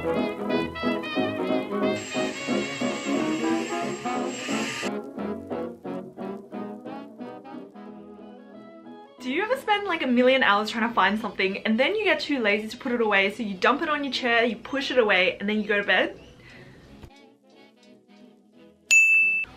Do you ever spend like a million hours trying to find something and then you get too lazy to put it away, so you dump it on your chair, you push it away, and then you go to bed?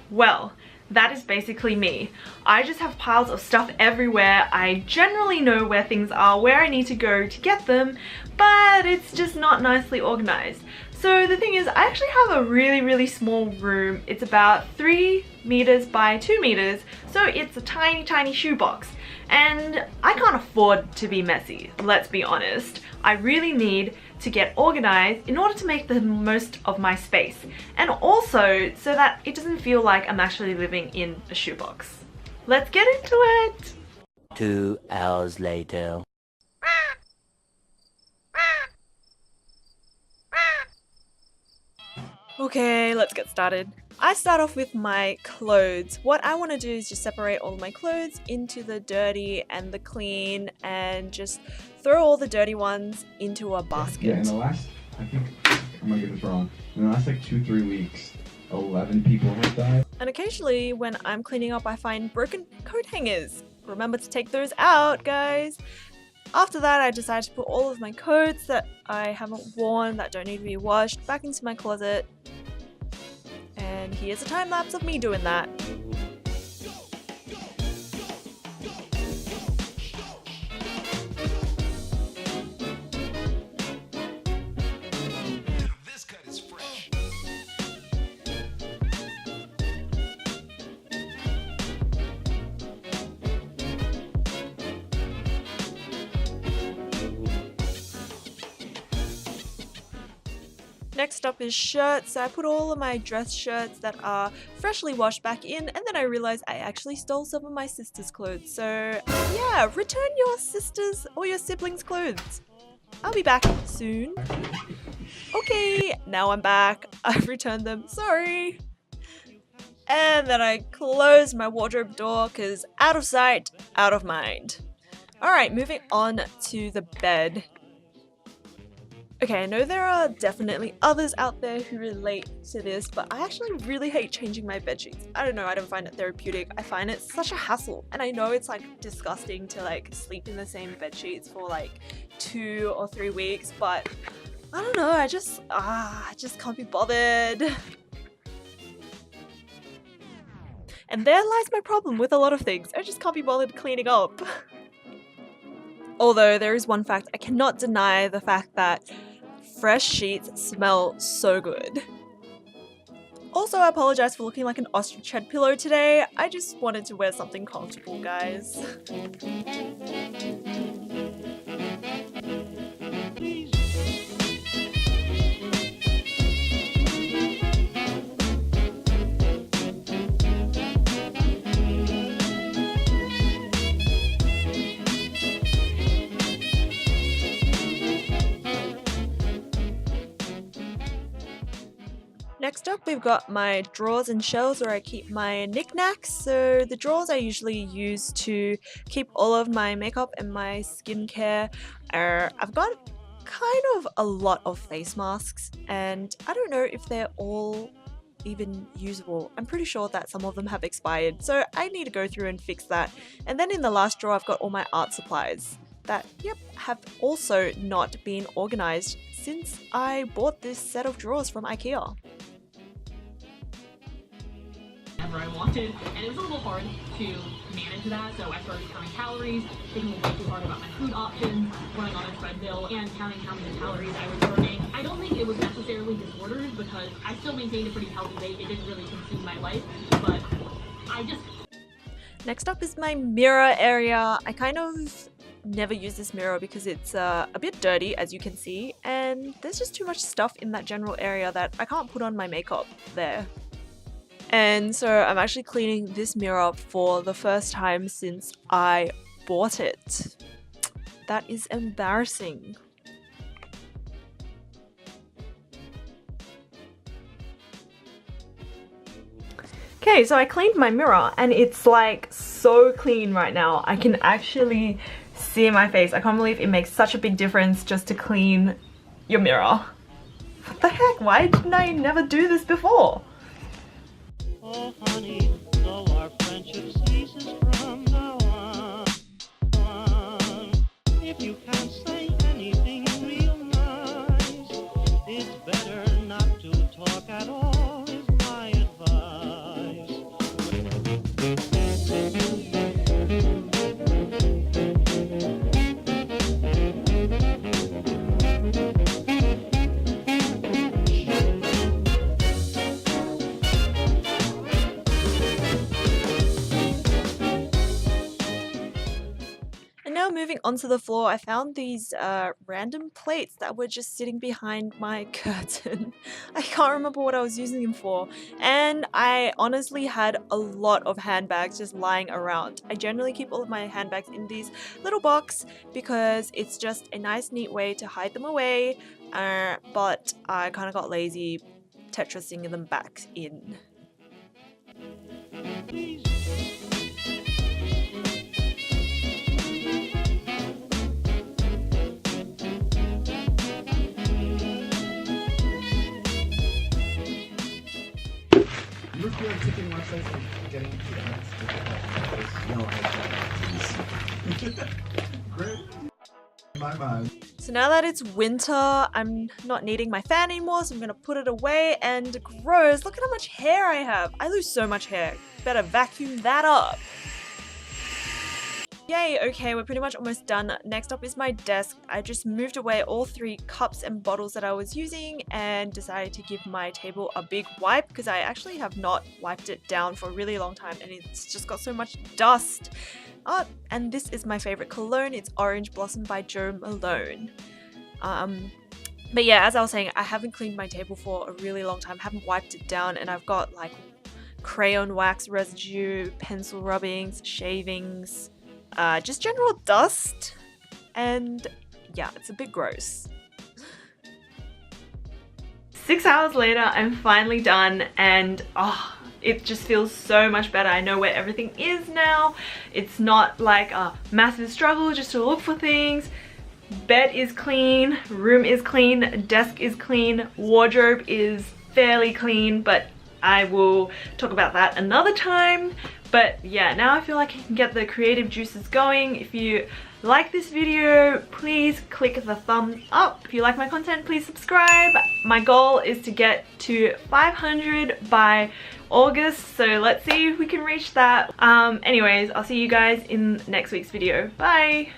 Well, that is basically me. I just have piles of stuff everywhere. I generally know where things are, where I need to go to get them, but it's just not nicely organized. So the thing is, I actually have a really small room. It's about 3 meters by 2 meters, so it's a tiny shoebox. And I can't afford to be messy, let's be honest. I really need to get organized in order to make the most of my space, and also so that it doesn't feel like I'm actually living in a shoebox. Let's get into it! 2 hours later. Okay, let's get started. I start off with my clothes. What I want to do is just separate all of my clothes into the dirty and the clean, and just throw all the dirty ones into a basket. Yeah, in the last, I think, I'm gonna get this wrong, in the last like 2-3 weeks, 11 people have died. And occasionally when I'm cleaning up, I find broken coat hangers. Remember to take those out, guys. After that, I decided to put all of my coats that I haven't worn, that don't need to be washed, back into my closet. And here's a time lapse of me doing that. This cut is fresh. Next up is shirts. So I put all of my dress shirts that are freshly washed back in, and then I realized I actually stole some of my sister's clothes. So yeah, return your sister's or your siblings' clothes. I'll be back soon. Okay, now I'm back. I've returned them, sorry. And then I close my wardrobe door because out of sight, out of mind. Alright, moving on to the bed. Okay, I know there are definitely others out there who relate to this, but I actually really hate changing my bedsheets. I don't know, I don't find it therapeutic. I find it such a hassle. And I know it's like disgusting to like sleep in the same bedsheets for like 2 or 3 weeks, but I don't know, I just can't be bothered. And there lies my problem with a lot of things. I just can't be bothered cleaning up. Although there is one fact, I cannot deny the fact that fresh sheets smell so good. Also, I apologize for looking like an ostrich head pillow today. I just wanted to wear something comfortable, guys. Next up, we've got my drawers and shelves where I keep my knickknacks. So the drawers I usually use to keep all of my makeup and my skincare. I've got kind of a lot of face masks, and I don't know if they're all even usable. I'm pretty sure that some of them have expired, so I need to go through and fix that. And then in the last drawer, I've got all my art supplies that, yep, have also not been organized since I bought this set of drawers from IKEA. Whatever I wanted, and it was a little hard to manage that, so I started counting calories, thinking way too hard about my food options, running on a treadmill, and counting how many calories I was burning. I don't think it was necessarily disordered because I still maintained a pretty healthy weight. It didn't really consume my life, but I just... Next up is my mirror area. I kind of never use this mirror because it's a bit dirty, as you can see, and there's just too much stuff in that general area that I can't put on my makeup there. And so I'm actually cleaning this mirror up for the first time since I bought it. That is embarrassing. Okay, so I cleaned my mirror and it's like so clean right now. I can actually see my face. I can't believe it makes such a big difference just to clean your mirror. What the heck? Why didn't I never do this before? Oh honey, though our friendship ceases from now on, if you can't say anything real nice, it's better not to talk at all, is my advice. And now moving onto the floor, I found these random plates that were just sitting behind my curtain. I can't remember what I was using them for. And I honestly had a lot of handbags just lying around. I generally keep all of my handbags in these little box because it's just a nice neat way to hide them away. But I kind of got lazy Tetrising them back in. You were feeling ticking websites and getting to the next no, great. In my mind. So now that it's winter, I'm not needing my fan anymore, so I'm gonna put it away. And gross, look at how much hair I have. I lose so much hair. Better vacuum that up. Yay, okay, we're pretty much almost done. Next up is my desk. I just moved away all 3 cups and bottles that I was using and decided to give my table a big wipe because I actually have not wiped it down for a really long time and it's just got so much dust. Oh, and this is my favorite cologne. It's Orange Blossom by Jo Malone. But yeah, as I was saying, I haven't cleaned my table for a really long time. I haven't wiped it down and I've got like crayon wax residue, pencil rubbings, shavings, just general dust, and yeah, it's a bit gross. 6 hours later, I'm finally done, and it just feels so much better. I know where everything is now. It's not like a massive struggle just to look for things. Bed is clean, room is clean, desk is clean, wardrobe is fairly clean, but I will talk about that another time. But yeah, now I feel like I can get the creative juices going. If you like this video, please click the thumbs up. If you like my content, please subscribe. My goal is to get to 500 by August, so let's see if we can reach that. Anyways, I'll see you guys in next week's video. Bye!